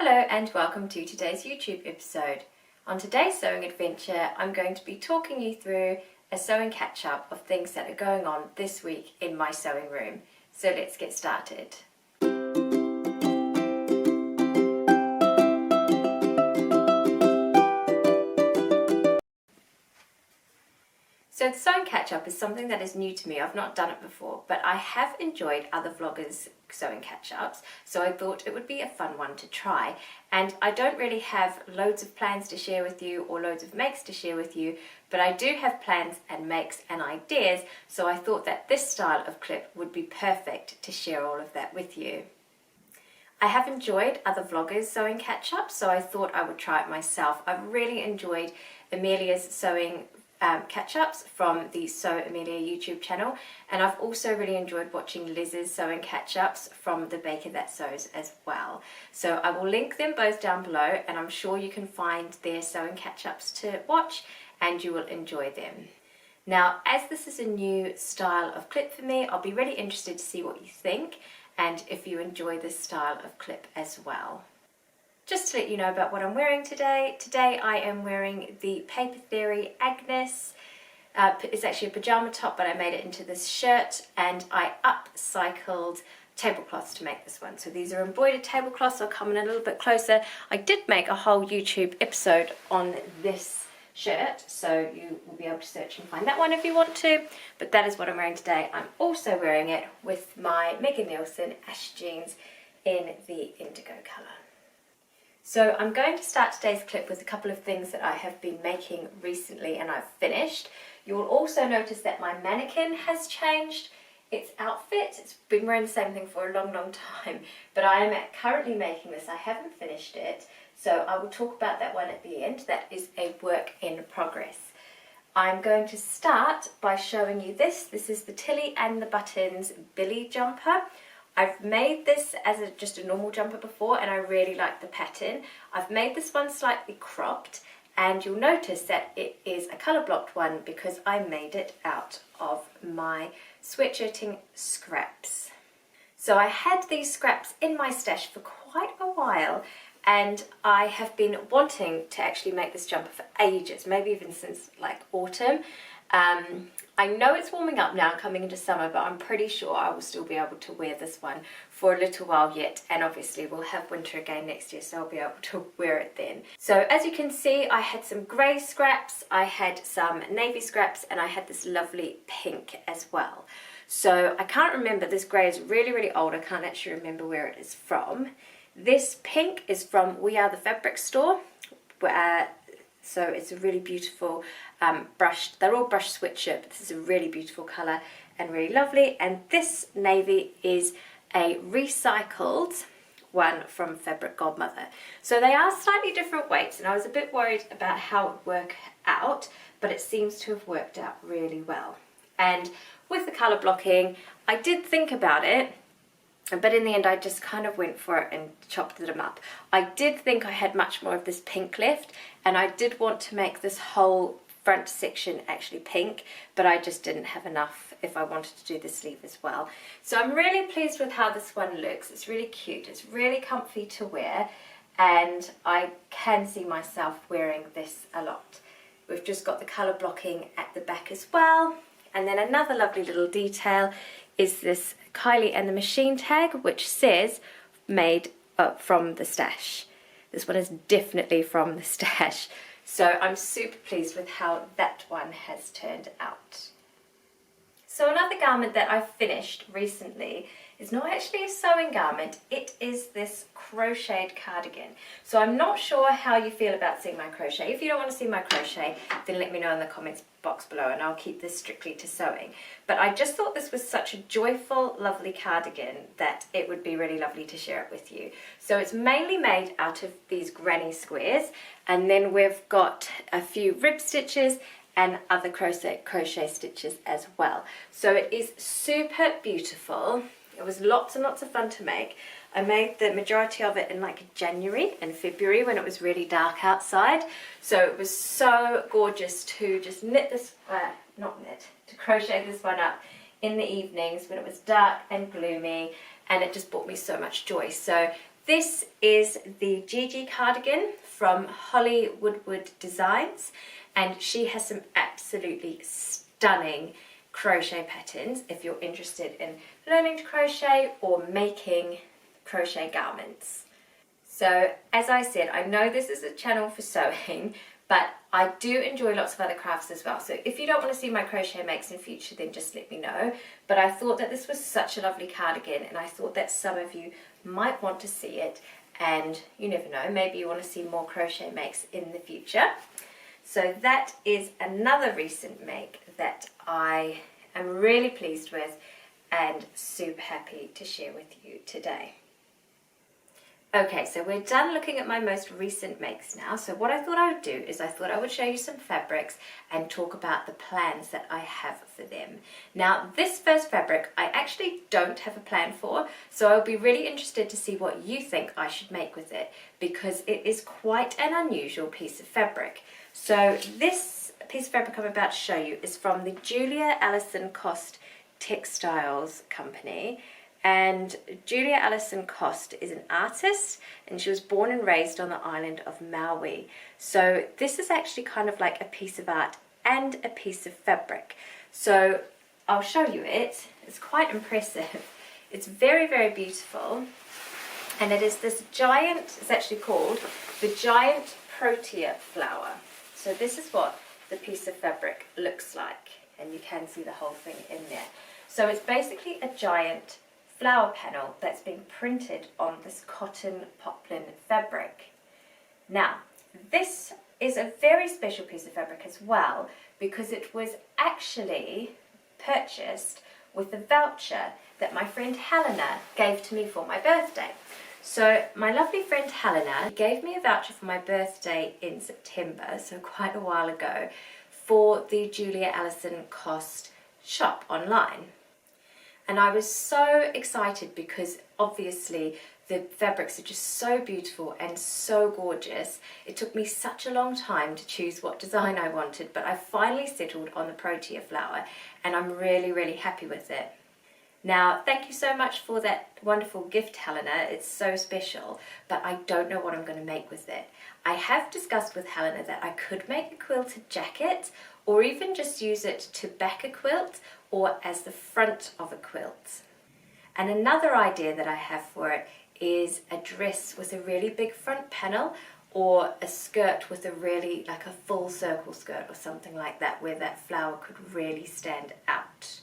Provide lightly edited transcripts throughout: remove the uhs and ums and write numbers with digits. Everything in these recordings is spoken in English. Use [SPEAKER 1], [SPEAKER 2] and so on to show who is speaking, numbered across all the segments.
[SPEAKER 1] Hello and welcome to today's YouTube episode. On today's sewing adventure, I'm going to be talking you through a sewing catch-up of things that are going on this week in my sewing room. So let's get started. So the sewing catch-up is something that is new to me. I've not done it before, but I have enjoyed other vloggers' sewing catch-ups, so I thought it would be a fun one to try. And I don't really have loads of plans to share with you or loads of makes to share with you, but I do have plans and makes and ideas, so I thought that this style of clip would be perfect to share all of that with you. I have enjoyed other vloggers' sewing catch-ups, so I thought I would try it myself. I've really enjoyed Amelia's sewing catch-ups from the Sew Amelia YouTube channel, and I've also really enjoyed watching Liz's sewing catch-ups from the Baker That Sews as well. So I will link them both down below, and I'm sure you can find their sewing catch-ups to watch and you will enjoy them. Now, as this is a new style of clip for me, I'll be really interested to see what you think and if you enjoy this style of clip as well. Just to let you know about what I'm wearing today. Today I am wearing the Paper Theory Agnes. It's actually a pajama top, but I made it into this shirt, and I upcycled tablecloths to make this one. So these are embroidered tablecloths. I'll come in a little bit closer. I did make a whole YouTube episode on this shirt, so you will be able to search and find that one if you want to, but that is what I'm wearing today. I'm also wearing it with my Megan Nielsen Ash jeans in the indigo colour. So I'm going to start today's clip with a couple of things that I have been making recently and I've finished. You will also notice that my mannequin has changed its outfit. It's been wearing the same thing for a long time, but I am currently making this. I haven't finished it, so I will talk about that one at the end. That is a work in progress. I'm going to start by showing you this. This is the Tilly and the Buttons Billie Jumper. I've made this as just a normal jumper before, and I really like the pattern. I've made this one slightly cropped, and you'll notice that it is a colour blocked one because I made it out of my sweatshirting scraps. So I had these scraps in my stash for quite a while, and I have been wanting to actually make this jumper for ages, maybe even since like autumn. I know it's warming up now coming into summer, but I'm pretty sure I will still be able to wear this one for a little while yet, and obviously we'll have winter again next year, so I'll be able to wear it then. So as you can see, I had some grey scraps, I had some navy scraps, and I had this lovely pink as well. So I can't remember, this grey is really old, I can't actually remember where it is from. This pink is from We Are the Fabric store, so it's a really beautiful brushed, they're all brushed sweatshirt, but this is a really beautiful colour and really lovely. And this navy is a recycled one from Fabric Godmother. So they are slightly different weights, and I was a bit worried about how it would work out, but it seems to have worked out really well. And with the colour blocking, I did think about it, but in the end I just kind of went for it and chopped them up. I did think I had much more of this pink left, and I did want to make this whole front section actually pink, but I just didn't have enough if I wanted to do the sleeve as well. So I'm really pleased with how this one looks. It's really cute, it's really comfy to wear, and I can see myself wearing this a lot. We've just got the colour blocking at the back as well, and then another lovely little detail is this Kylie and the Machine tag, which says made from the stash. This one is definitely from the stash. So I'm super pleased with how that one has turned out. So another garment that I finished recently is not actually a sewing garment, it is this crocheted cardigan. So I'm not sure how you feel about seeing my crochet. If you don't want to see my crochet, then let me know in the comments box below and I'll keep this strictly to sewing. But I just thought this was such a joyful, lovely cardigan that it would be really lovely to share it with you. So it's mainly made out of these granny squares, and then we've got a few rib stitches and other crochet stitches as well. So it is super beautiful. It was lots and lots of fun to make. I made the majority of it in like January and February when it was really dark outside. So it was so gorgeous to just knit this, to crochet this one up in the evenings when it was dark and gloomy, and it just brought me so much joy. So this is the Gigi Cardigan from Woodward Designs, and she has some absolutely stunning crochet patterns if you're interested in learning to crochet or making crochet garments. So as I said, I know this is a channel for sewing, but I do enjoy lots of other crafts as well. So if you don't want to see my crochet makes in future, then just let me know. But I thought that this was such a lovely cardigan, and I thought that some of you might want to see it, and you never know, maybe you want to see more crochet makes in the future. So that is another recent make that I am really pleased with and super happy to share with you today. Okay, so we're done looking at my most recent makes now. So what I thought I would do is I thought I would show you some fabrics and talk about the plans that I have for them. Now, this first fabric I actually don't have a plan for, so I'll be really interested to see what you think I should make with it, because it is quite an unusual piece of fabric. So this piece of fabric I'm about to show you is from the Allisson Cost textiles company. And Allisson Cost is an artist, and she was born and raised on the island of Maui. So this is actually kind of like a piece of art and a piece of fabric. So I'll show you it. It's quite impressive. It's very, very beautiful. And it is this giant, it's actually called the giant Protea flower. So this is what the piece of fabric looks like. And you can see the whole thing in there. So it's basically a giant flower panel that's been printed on this cotton poplin fabric. Now, this is a very special piece of fabric as well, because it was actually purchased with a voucher that my friend Helena gave to me for my birthday. So my lovely friend Helena gave me a voucher for my birthday in September, so quite a while ago, for the Allisson Cost shop online. And I was so excited because obviously the fabrics are just so beautiful and so gorgeous. It took me such a long time to choose what design I wanted, but I finally settled on the Protea flower, and I'm really, really happy with it. Now, thank you so much for that wonderful gift, Helena. It's so special, but I don't know what I'm going to make with it. I have discussed with Helena that I could make a quilted jacket, or even just use it to back a quilt or as the front of a quilt. And another idea that I have for it is a dress with a really big front panel, or a skirt with a really, like a full circle skirt or something like that, where that flower could really stand out.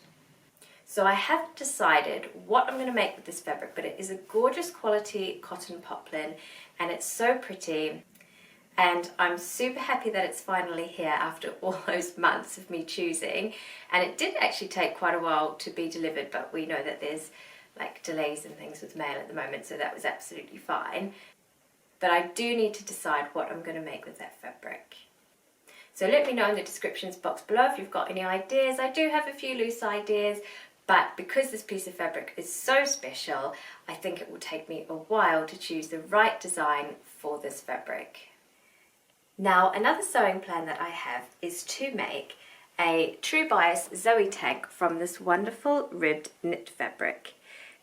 [SPEAKER 1] So I haven't decided what I'm going to make with this fabric, but it is a gorgeous quality cotton poplin, and it's so pretty. And I'm super happy that it's finally here after all those months of me choosing. And it did actually take quite a while to be delivered, but we know that there's like delays and things with mail at the moment, so that was absolutely fine. But I do need to decide what I'm going to make with that fabric. So let me know in the descriptions box below if you've got any ideas. I do have a few loose ideas, but because this piece of fabric is so special, I think it will take me a while to choose the right design for this fabric. Now, another sewing plan that I have is to make a True Bias Zoey Tank from this wonderful ribbed knit fabric.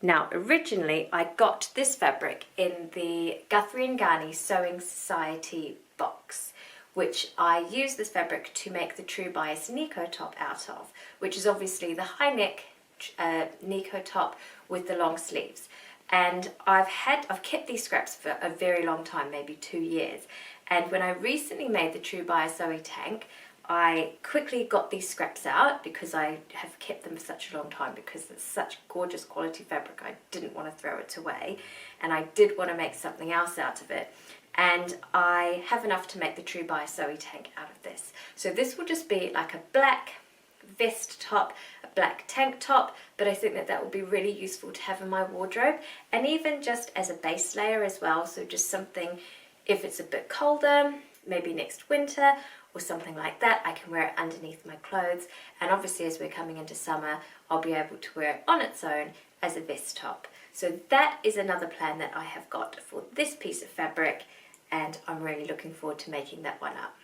[SPEAKER 1] Now, originally I got this fabric in the Guthrie and Garney Sewing Society box, which I used this fabric to make the True Bias Nico top out of, which is obviously the high neck Nico top with the long sleeves. And I've kept these scraps for a very long time, maybe 2 years. And when I recently made the True Bias Zoey Tank, I quickly got these scraps out because I have kept them for such a long time, because it's such gorgeous quality fabric. I didn't want to throw it away, and I did want to make something else out of it. And I have enough to make the True Bias Zoey Tank out of this. So this will just be like a black vest top, a black tank top, but I think that that will be really useful to have in my wardrobe, and even just as a base layer as well. So just something, if it's a bit colder, maybe next winter or something like that, I can wear it underneath my clothes. And obviously as we're coming into summer, I'll be able to wear it on its own as a vest top. So that is another plan that I have got for this piece of fabric, and I'm really looking forward to making that one up.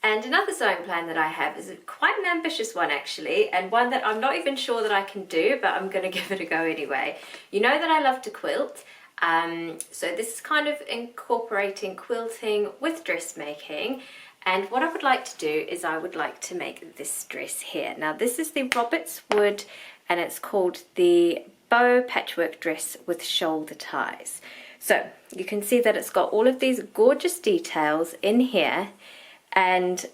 [SPEAKER 1] And another sewing plan that I have is quite an ambitious one actually, and one that I'm not even sure that I can do, but I'm going to give it a go anyway. You know that I love to quilt, So this is kind of incorporating quilting with dressmaking. And what I would like to do is I would like to make this dress here. Now this is the Roberts Wood, and it's called the Bow Patchwork Dress with Shoulder Ties. So you can see that it's got all of these gorgeous details in here, and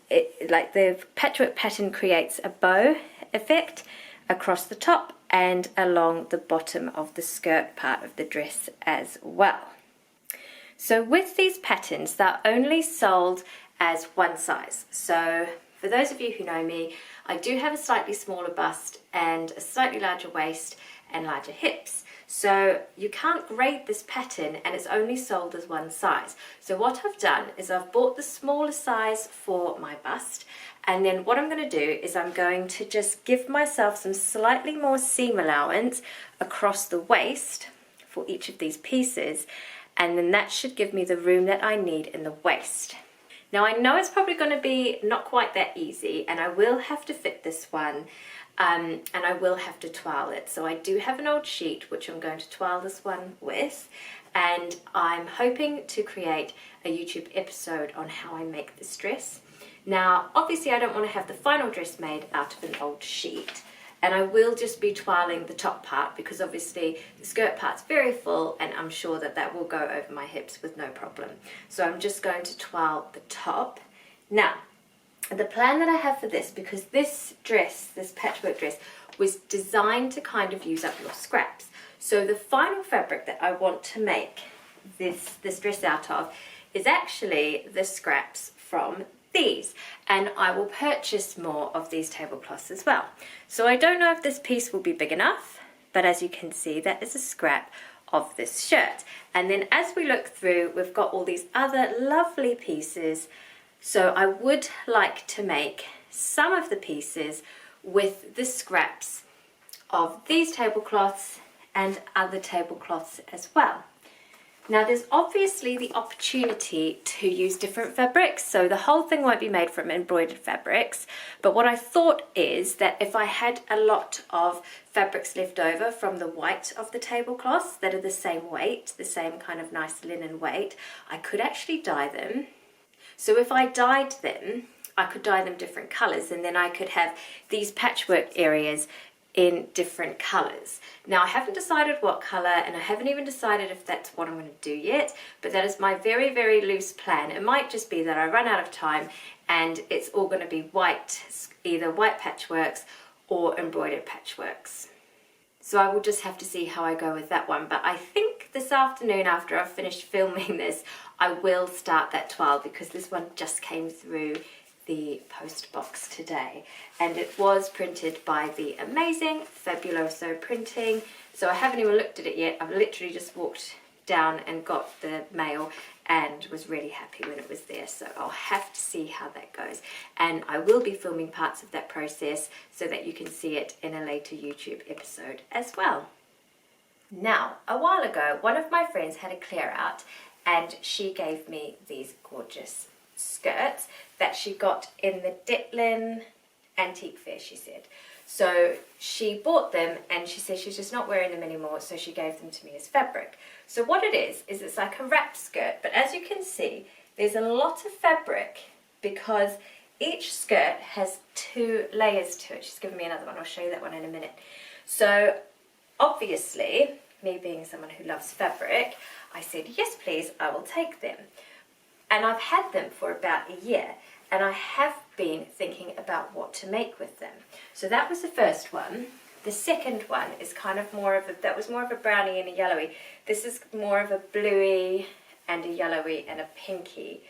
[SPEAKER 1] like the patchwork pattern creates a bow effect across the top and along the bottom of the skirt part of the dress as well. So with these patterns, they're only sold as one size. So for those of you who know me, I do have a slightly smaller bust and a slightly larger waist and larger hips. So you can't grade this pattern, and it's only sold as one size. So what I've done is I've bought the smaller size for my bust, and then what I'm going to do is I'm going to just give myself some slightly more seam allowance across the waist for each of these pieces, and then that should give me the room that I need in the waist. Now I know it's probably going to be not quite that easy, and I will have to fit this one, and I will have to toile it. So I do have an old sheet which I'm going to toile this one with, and I'm hoping to create a YouTube episode on how I make this dress. Now obviously I don't want to have the final dress made out of an old sheet, and I will just be toiling the top part because obviously the skirt part's very full, and I'm sure that that will go over my hips with no problem. So I'm just going to toile the top. Now, the plan that I have for this, because this dress, this patchwork dress, was designed to kind of use up your scraps. So the final fabric that I want to make this dress out of is actually the scraps from these, and I will purchase more of these tablecloths as well. So I don't know if this piece will be big enough, but as you can see, that is a scrap of this shirt. And then as we look through, we've got all these other lovely pieces. So I would like to make some of the pieces with the scraps of these tablecloths and other tablecloths as well. Now there's obviously the opportunity to use different fabrics, so the whole thing won't be made from embroidered fabrics, but what I thought is that if I had a lot of fabrics left over from the white of the tablecloths that are the same weight, the same kind of nice linen weight, I could actually dye them. So if I dyed them, I could dye them different colours, and then I could have these patchwork areas in different colours. Now I haven't decided what colour, and I haven't even decided if that's what I'm going to do yet, but that is my very, very loose plan. It might just be that I run out of time and it's all going to be white, either white patchworks or embroidered patchworks. So I will just have to see how I go with that one. But I think this afternoon, after I've finished filming this, I will start that toile, because this one just came through the post box today, and it was printed by the amazing Fabuloso Printing. So I haven't even looked at it yet. I've literally just walked down and got the mail and was really happy when it was there. So I'll have to see how that goes, and I will be filming parts of that process so that you can see it in a later YouTube episode as well. Now, a while ago, one of my friends had a clear out, and she gave me these gorgeous skirts that she got in the Detlin antique fair, she said. So she bought them, and she said she's just not wearing them anymore, so she gave them to me as fabric. So what it is it's like a wrap skirt, but as you can see, there's a lot of fabric because each skirt has 2 layers to it. She's given me another one. I'll show you that one in a minute. So obviously, me being someone who loves fabric, I said, yes, please, I will take them. And I've had them for about a year, and I have been thinking about what to make with them. So that was the first one. The second one is kind of more of a, that was more of a brownie and a yellowy. This is more of a bluey and a yellowy and a pinky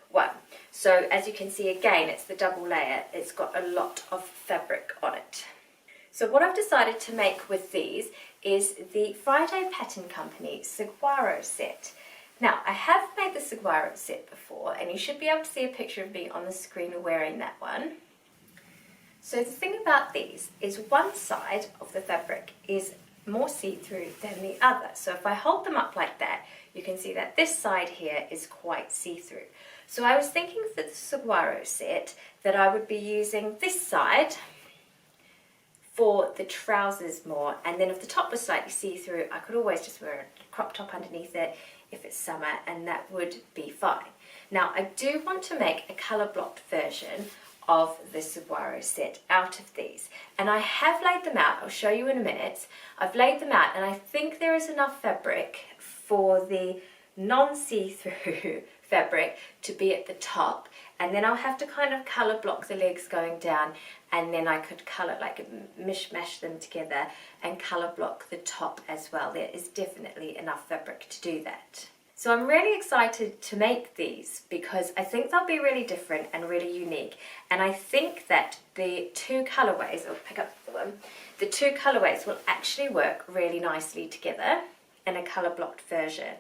[SPEAKER 1] one. So as you can see, again, it's the double layer. It's got a lot of fabric on it. So what I've decided to make with these is the Friday Pattern Company Saguaro set. Now, I have made the Saguaro set before, and you should be able to see a picture of me on the screen wearing that one. So the thing about these is one side of the fabric is more see-through than the other. So if I hold them up like that, you can see that this side here is quite see-through. So I was thinking for the Saguaro set that I would be using this side for the trousers more, and then if the top was slightly see-through, I could always just wear a crop top underneath it if it's summer, and that would be fine. Now I do want to make a colour blocked version of the saguaro set out of these, and I have laid them out. I'll show you in a minute. I've laid them out, and I think there is enough fabric for the non-see-through fabric to be at the top, and then I'll have to kind of colour block the legs going down, and then I could colour, like mishmash them together and colour block the top as well. There is definitely enough fabric to do that. So I'm really excited to make these because I think they'll be really different and really unique, and I think that the two colourways, I'll pick up the one, the two colourways will actually work really nicely together in a colour blocked version.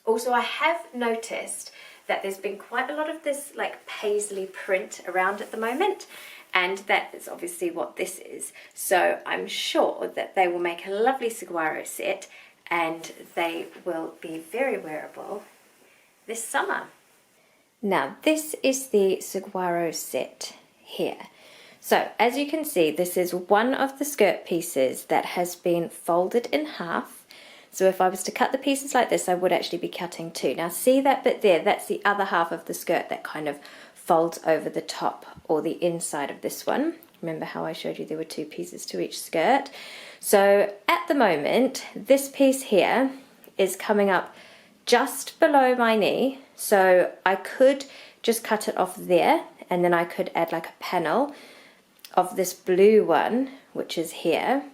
[SPEAKER 1] Also, I have noticed that there's been quite a lot of this like paisley print around at the moment, and that is obviously what this is. So I'm sure that they will make a lovely saguaro set, and they will be very wearable this summer. Now this is the saguaro set here. So as you can see, this is one of the skirt pieces that has been folded in half. So if I was to cut the pieces like this, I would actually be cutting two. Now see that bit there? That's the other half of the skirt that kind of folds over the top or the inside of this one. Remember how I showed you there were two pieces to each skirt? So at the moment, this piece here is coming up just below my knee. So I could just cut it off there, and then I could add like a panel of this blue one, which is here.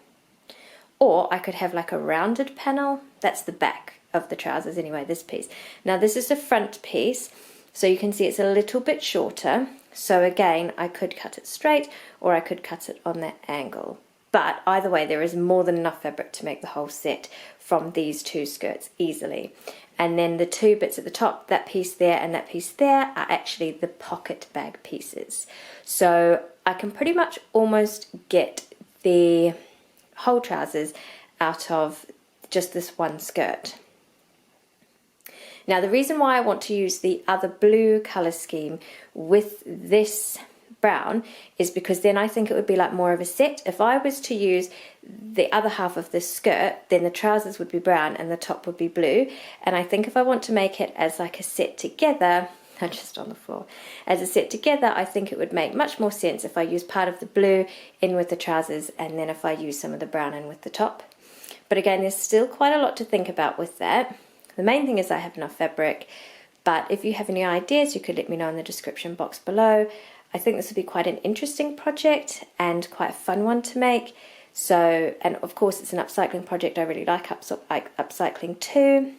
[SPEAKER 1] Or I could have like a rounded panel. That's the back of the trousers anyway, this piece. Now this is the front piece, so you can see it's a little bit shorter. So again, I could cut it straight, or I could cut it on that angle. But either way, there is more than enough fabric to make the whole set from these two skirts easily. And then the two bits at the top, that piece there and that piece there, are actually the pocket bag pieces. So I can pretty much almost get the whole trousers out of just this one skirt. Now the reason why I want to use the other blue colour scheme with this brown is because then I think it would be like more of a set. If I was to use the other half of this skirt, then the trousers would be brown and the top would be blue, and I think if I want to make it as like a set together, I'm just on the floor, as a set together, I think it would make much more sense if I use part of the blue in with the trousers, and then if I use some of the brown in with the top. But again, there's still quite a lot to think about with that. The main thing is I have enough fabric, but if you have any ideas, you could let me know in the description box below. I think this would be quite an interesting project and quite a fun one to make. So, and of course it's an upcycling project. I really like upcycling too.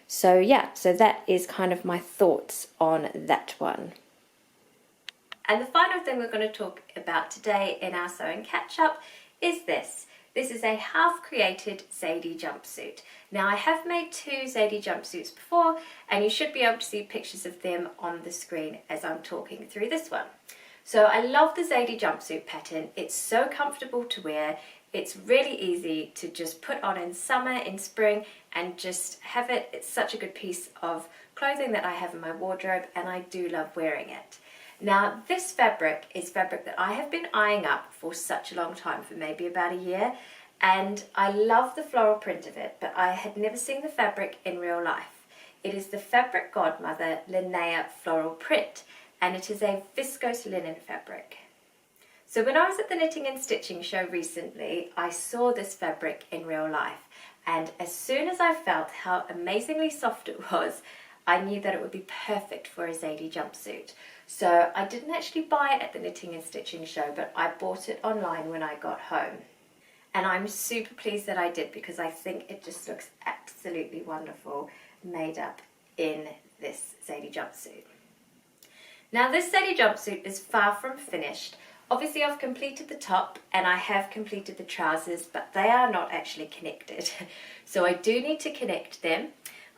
[SPEAKER 1] So yeah, so that is kind of my thoughts on that one. And the final thing we're going to talk about today in our sewing catch-up is this. This is a half-created Sadie jumpsuit. Now I have made two Sadie jumpsuits before, and you should be able to see pictures of them on the screen as I'm talking through this one. So I love the Sadie jumpsuit pattern. It's so comfortable to wear. It's really easy to just put on in summer, in spring, and just have it. It's such a good piece of clothing that I have in my wardrobe, and I do love wearing it. Now this fabric is fabric that I have been eyeing up for such a long time, for maybe about a year, and I love the floral print of it, but I had never seen the fabric in real life. It is the Fabric Godmother Linnea floral print, and it is a viscose linen fabric. So when I was at the Knitting and Stitching show recently, I saw this fabric in real life, and as soon as I felt how amazingly soft it was, I knew that it would be perfect for a Sadie jumpsuit. So I didn't actually buy it at the Knitting and Stitching show, but I bought it online when I got home. And I'm super pleased that I did, because I think it just looks absolutely wonderful made up in this Sadie jumpsuit. Now this Sadie jumpsuit is far from finished. Obviously I've completed the top and I have completed the trousers, but they are not actually connected. So I do need to connect them.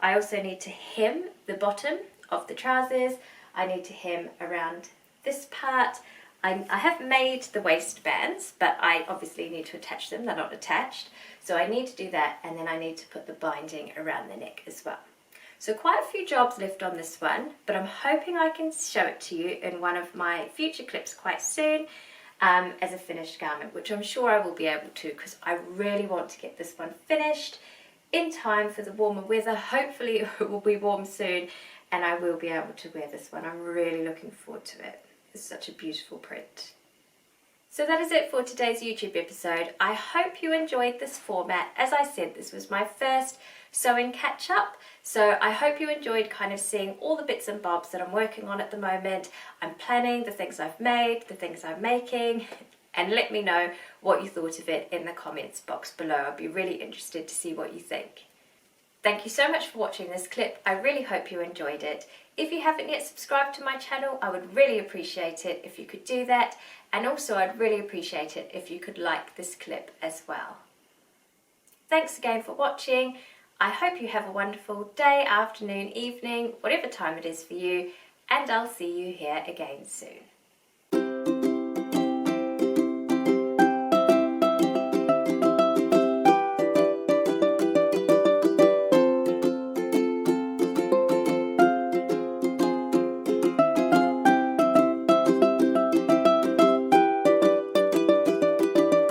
[SPEAKER 1] I also need to hem the bottom of the trousers. I need to hem around this part. I have made the waistbands, but I obviously need to attach them. They're not attached. So I need to do that, and then I need to put the binding around the neck as well. So quite a few jobs left on this one, but I'm hoping I can show it to you in one of my future clips quite soon as a finished garment, which I'm sure I will be able to, because I really want to get this one finished in time for the warmer weather. Hopefully it will be warm soon and I will be able to wear this one. I'm really looking forward to it. It's such a beautiful print. So that is it for today's YouTube episode. I hope you enjoyed this format. As I said, this was my first sewing catch up, so I hope you enjoyed kind of seeing all the bits and bobs that I'm working on at the moment. I'm planning the things I've made, the things I'm making, and let me know what you thought of it in the comments box below. I'd be really interested to see what you think. Thank you so much for watching this clip. I really hope you enjoyed it. If you haven't yet subscribed to my channel, I would really appreciate it if you could do that. And also I'd really appreciate it if you could like this clip as well. Thanks again for watching. I hope you have a wonderful day, afternoon, evening, whatever time it is for you, and I'll see you here again soon.